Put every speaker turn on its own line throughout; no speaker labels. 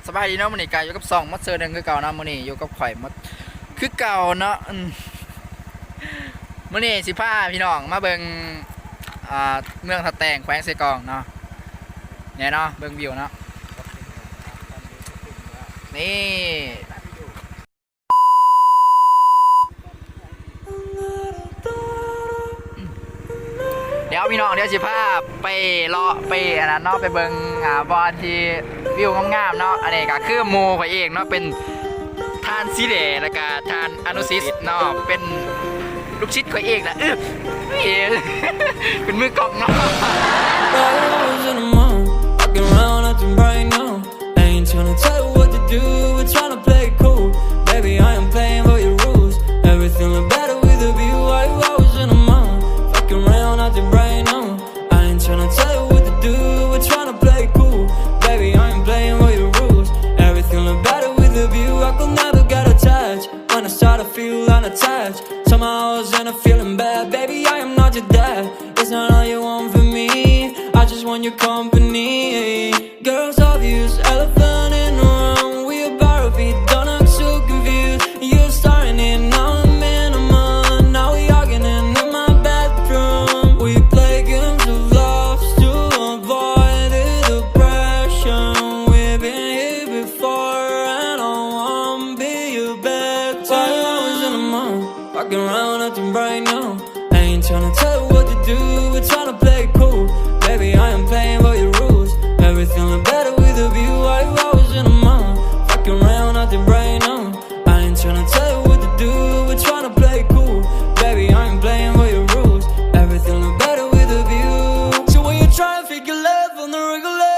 สบายดีเนาะมื้อนี้กายอยู่กับ2มัดเซอร์หนึงคือเก่าเนาะมื้อนี้อยู่กับข่อยมัดคือเก่าเนาะมื้อนี้สิพาพี่น้องมาเบิ่งเมืองทับแตงแขวงไสกองเนาะเนี่ยเนาะเบิ่งวิวเนาะนี่เดี๋ยวพี่น้องเดี๋ยวสิพาไปเลาะไปอันนั้นเนาะไปเบิ่งบอลที่วิวงามๆเนาะอันนี้ก็คือโมข่อยเองเนาะเป็นทานซีเดแล้วก็ทานอนุซิสเนาะเป็นลูกชิดข่อยเองนะเป็นมือกองเนาะ
Somehow I was in a feeling bad. Baby, I am not your dad. It's not all you want from me. I just want your company. Girls obvious, elephant in the room. We about to be done, I'm so confused. You're starting it, now I'm in a month. Now we arguing in my bedroom. We play games of love to avoid the depression. We've been here before and I won't be your bed. While I was in a month, walking around acting right now. I ain't tryna tell you what to do, we're tryna play it cool. Baby, I am playing by your rules. Everything look better with a view. While you always in a month, walking around acting right now. I ain't tryna tell you what to do, we're tryna play it cool. Baby, I am playing by your rules. Everything look better with a view. So when you try to figure love on the regular,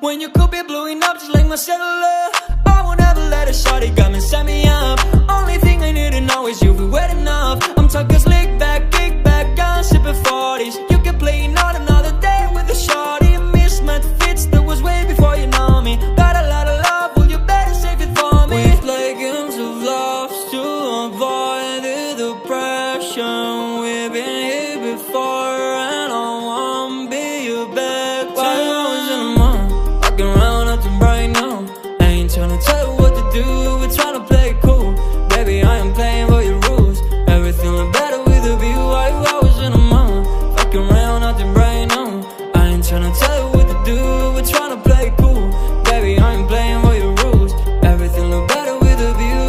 when you could be blowing up just like my cellular, I won't ever let a shawty got me, set me up. Only thing I need to know is you'll be wet enough. I'm talking slick back, kick back, I'm sipping 40s. You can play not another day with a shawty. Mismatch fits, that was way before you know me. Got a lot of love, well you better save it for me. We play games of love to avoid the depression. We've been here before and I won't be your bed. While I was in a month, walking around acting right now. I ain't tryna tell you what to do, we're tryna play it cool. Baby, I am playing by your rules. Everything look better with a view. While you always in a month, walking around acting right now. I ain't tryna tell you what to do, we're tryna play it cool. Baby, I am playing by your rules. Everything look better with a view.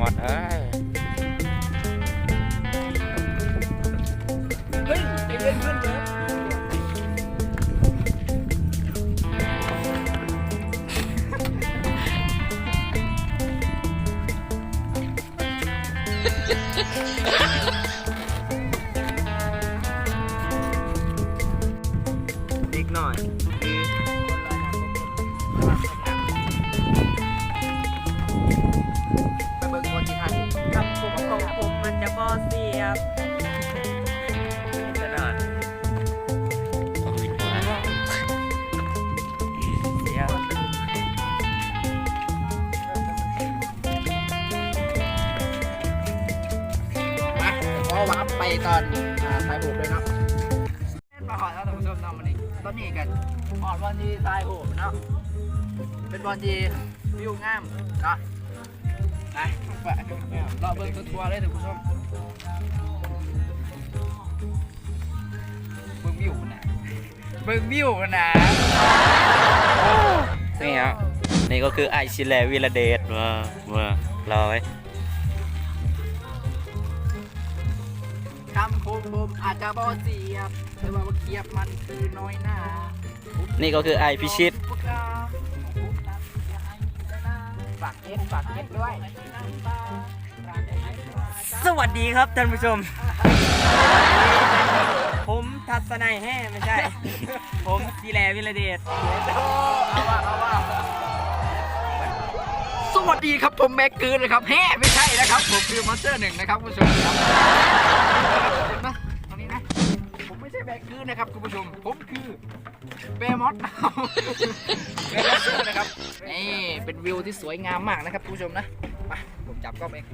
หมดเอ้ย
เฮ้ยไอ้เล่นเพื่อนเยอะ
นิดหน่อย
ไปเบิ่งบอลที่ไทย
กับผมของผมมันจะบอเสียบ
จะนอนเสีย
มาขอวับไปตอนถ่ายรูปเลยเนาะมาหอดแล้วท่านผู้ชมเนาะวันนี้ตอนนี้กันหอดวันที่ถ่ายรูปเนาะเป็นวันที่วิวงามเนาะไปรอเบิ่งทัวร์เลยท่านผู้ชมเบิ่งวิวนะเบิ่งวิวนะ
นี่ครับนี่ก็คือไอชิแลวิลเดชมารอไว้
คำคมผมอาจจะบอเสียบแต่ว่าเกียบมันคือน้อยหน้า
นี่ก็คือไอพิชิต
ฝากเก็ตด้วย
สวัสดีครับท่านผู้ชม ผมทัศนัยแห่ไม่ใช่ ผมศิแลวิรเดช
เอาว่า สวัสดีครับผมแม็กกืนนะครับแฮ่ไม่ใช่นะครับผมคือมอนสเตอร์หนึ่งนะครับคุณผู้ชมครับนะตรงนี้นะผมไม่ใช่แม็กกืนนะครับคุณผู้ชมผมคือเบมอสเบมอสนะครับนี่เป็นวิวที่สวยงามมากนะครับคุณผู้ชมนะมาผมจับกล้องเอง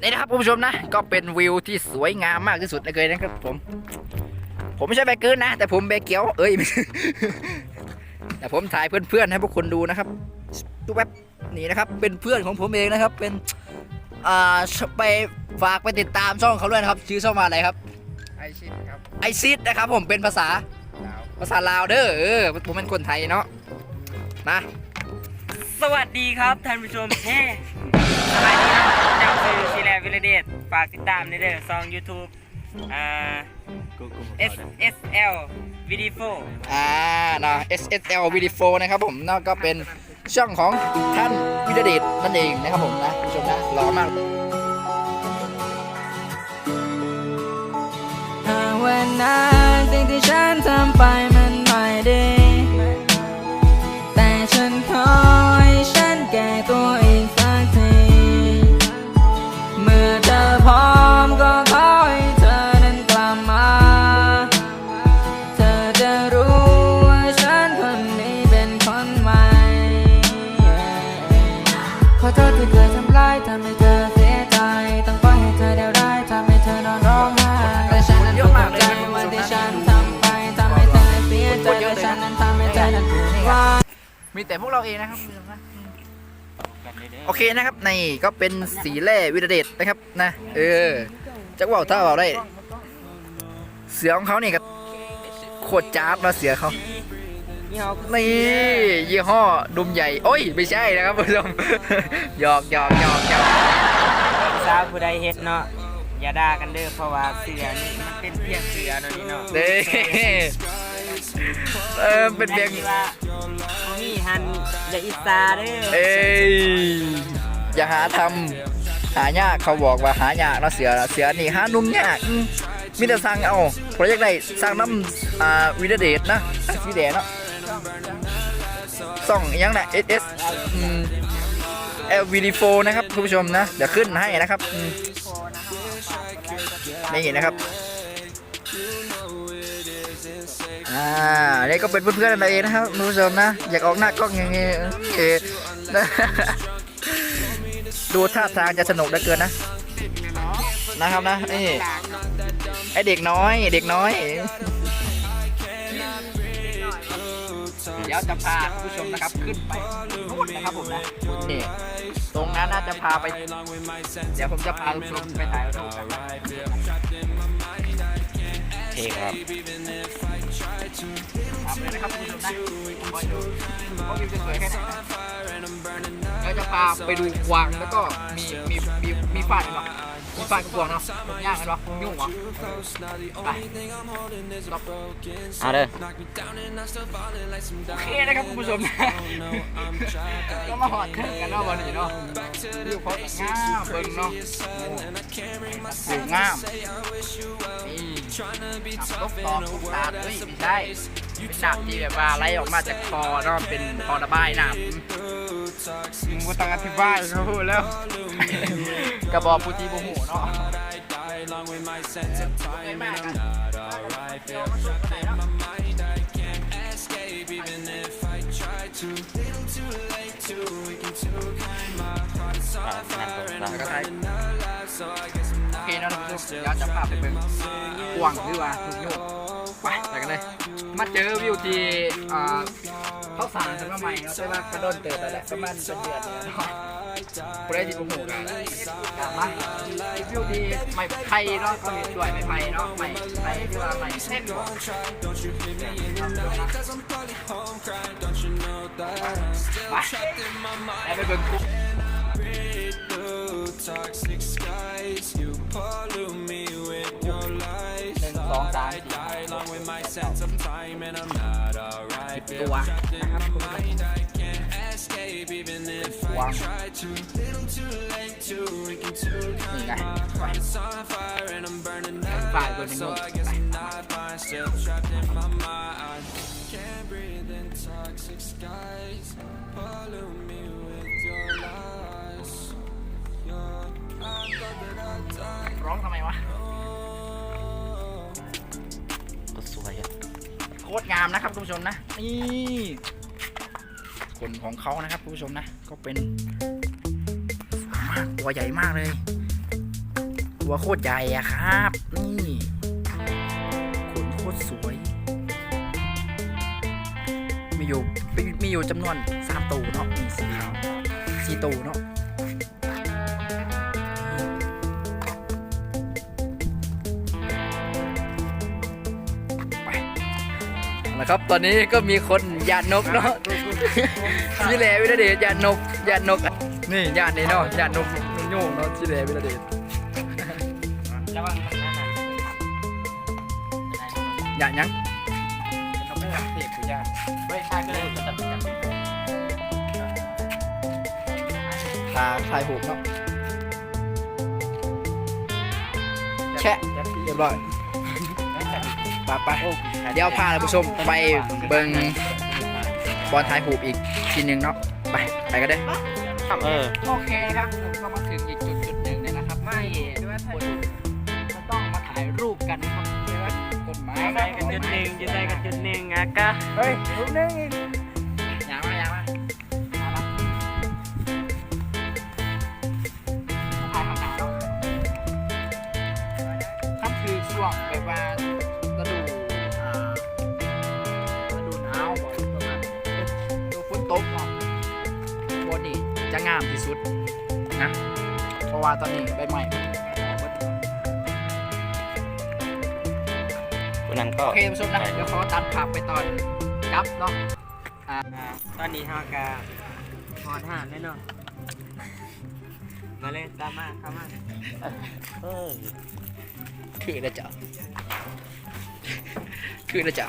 นี่นะครับคุณผู้ชมนะก็เป็นวิวที่สวยงามมากที่สุดเลยนะครับผมไม่ใช่แบกเกินนะแต่ผมแบกเกียวเอ้ย แต่ผมถ่ายเพื่อนๆให้พวกคนดูนะครับดูแบบนี่นะครับเป็นเพื่อนของผมเองนะครับเป็นไปฝากไปติดตามช่องเขาด้วยนะครับชื่อช่องมาอะไรครับไอซิดครับไอซิดนะครับผมเป็นภาษาลาวเด้อผมเป็นคนไทยเนาะนะ
สวัสดีครับท่านผู้ชมแฮ่สบายดีนะจากสื่อซีแลวิลเดชฝากติดตามในเด้อซอง YouTube SSL Video
นะ SSL Video นะครับผมนั่นก็เป็นช่องของท่านวิรเดชนั่นเองนะครับผมนะผู้ชมนะหล่อมาก
วันนั้นสิ่งที่ฉันทำไปมันไม่ดีแต่ฉันขอให้ฉันแก้ตัวอีกสักทีเมื่อเธอพร้อมก็ขอให้เธอนั้นกลับมาเธอจะรู้ว่าฉันคนนี้เป็นคนใหม่ขอโทษที่เคยทำร้ายทำให้เธอเสียใจต้องปล่อยให้เธอเดียวได้ทำให้เธอนอนร้องไห้แต่ฉันนั้นเข้าใจว่าที่ฉันทำไปทำให้เธอเสียใจและฉันนั้นทำให้เธอนั้นร้อง
มีแต่พวกเราเองนะครับโอเคนะครับนี่ก็เป็นสีแร่วิรเดชนะครับนะจักว่าถ้าเราได้เสือของเขานี่ก็โคตรจ้าบนะเสือเขานี่ยี่ห้อดุมใหญ่โอ้ยไม่ใช่นะครับผู้ชมหยอก
สาวผู้ใดเฮ็ดเนาะอย่าด่ากันเด้อเพราะว่าเสือนี่มันเป็นเพียงเสือเนาะนี่เนาะ
เป็นเพียง
นี่ฮันอย่าอิจฉาเด้อ
อย่าหาทำหายากเขาบอกว่าหายากนะเสือนี่หานุ่มยากมีแต่สั่งเอาเพราะอยากได้สั่งน้ำวิรเดชนะสีแดงเนาะส่องยังไง SS LVD4 นะครับคุณผู้ชมนะเดี๋ยวขึ้นให้นะครับนี่นะครับนี่ก็เป็นเพื่อนๆอะไรเองนะครับคุณผู้ชมนะอยากออกหน้ากล้องอย่างงี้ดูท่าทางจะสนุกได้เกินนะครับนะนี่ไอเด็กน้อยเดี๋ยวจะพาผู้ชมนะครับขึ้นไปนู่นนะครับผมนะนี่ตรงนั้นน่าจะพาไปเดี๋ยวผมจะพาผู้ชมไปถ่ายรูปกัน
โอเคครับ
ทำเลยนะครับผู้ชมนะคอยดูว่าวิวจะสวยแค่ไหนแล้วจะพาไปดูกวางแล้วก็มีฟาดกันหรอมีฟาดกับกวางเนาะย่างกันหรอยุ่งเหรอไป
เอาเด้อ
โอเคนะครับคุณผู้ชมก็มาหอดขึ้นกันเนาะวันนี้เนาะวิวเขางามเบิ่งเนาะวิวงามนี่ตกต่อทุกตาเฮ้ยไม่ใช่เป็นหนักที่แบบว่าไหลออกมาจากคอเนาะเป็นคอระบายน้ำมึงก็ต้องอธิบายเขาพูดแล้วกระบอกพุทีโมโหเนาะโอเคนะทุกคนเดี๋ยวจะพาไปเป็นกวางหรือว่าทุกโยกไปกันเลยมาเจอวิวที่เขาสั่งขึ้นมาใหม่เนาะใช่ไหมกระโดดเติร์ดอะไรประมาณเป็นเดือนเนี่ยเนาะคนได้ที่ผมหูกันมาวิวที่ไม่ไทยเนาะก็เห็นด้วยไม่ไทยเนาะไม่ไทยที่ว่าไม่เส้นหรอกไปไปเบิ่งปุ๊บ
Toxic skies, you pollute me with your lies. I die along with my sense of time, and I'm not alright. Feel trapped in my mind, I can't escape even if I try to. Little too late
นี่ไงฝ่ายตัวนี้ร้องทำไมวะ
ก็สวยอ่ะ
โคตรงามนะครับคุณผู้ชมนะนี่ขนของเขานะครับคุณผู้ชมนะก็เป็นตัวใหญ่มากเลยตัวโคตรใหญ่อะครับนี่ขนโคตรสวยมีอยู่จำนวน3ตัวเนาะมีสีขาว4ตัวเนาะนะครับตอนนี้ก็มีคนหยาดนกเนาะชิแลวิลเดชหยาดนกนี่หยาดนี่เนาะหยาดนกโย่งเนาะชิแลวิลเดช
ระวังมันนะ
หยาดยัง
เขาไม่รับเสียบกูยากไม่ใช่ก็เลยจะตัดกัน
ตาคลายหูเนาะแชะเรียบร้อยไปเดี๋ยวพาท่านผู้ชมไปเบิ่งบอลทายหูอีกทีนึงเนาะไปกันเด้อ โอเคครับผมก็มาถึงอีกจุดหนึ่งเนี่ยนะครับไม่คนก็ต้องมาถ่ายรูปกันครับต้นไม้
จะได้กันจุดหนึ่งจะได้กันจุดหนึ่งอ่ะก็
เฮ้ยรูปหนึ่งอีกอย่ามาถ่ายข้างหน้าเนาะครับคือช่วงแบบว่าฤดูหนาวบอกประมาณฤดูฝนตกเนาะบนนี้จะงามที่สุดนะเพราะว่าตอนนี้ใบใหม่
วันนั้นก็
โอเคผู้ชมนะเดี๋ยวขอตัดภาพไปตอนกลับเนาะ
ตอนนี้ฮากาหอนห่านแน่นอนมาเลยตามมาเข้ามา
คือนะจ๊ะคือนะจ๊ะ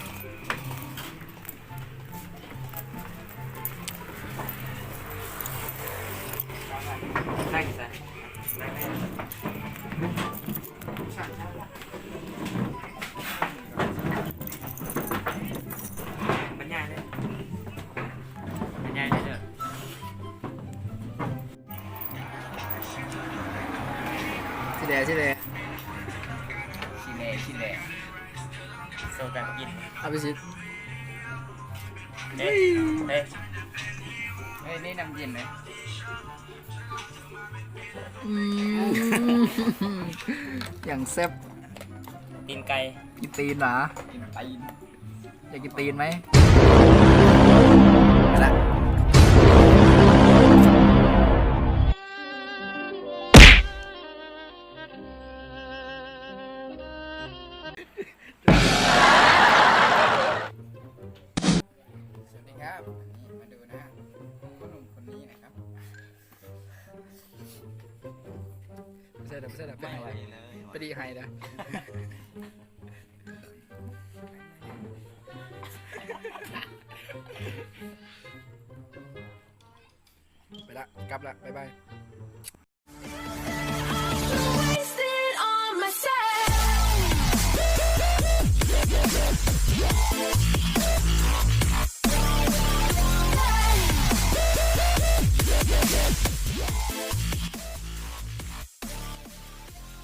นั่งซะบรรยายเลยบรรยายเลยเด้อ
ชิเลชิเล
โซกันกิน
เอาไปสิ
เฮ้ยเฮ้ย
เฮ้ยนี่น้ำเย็นไหมอย่างแซ่บ
ตีนไก่
กินตีนเหรอกินตีนอยากกินตีนไหมไปละสวัสดีครับนี่มาดูนะคนหนุ่มคนนี้นะครับไม่ใช่ไปไหนไปดีไฮนะไปละกลับละบ๊ายบาย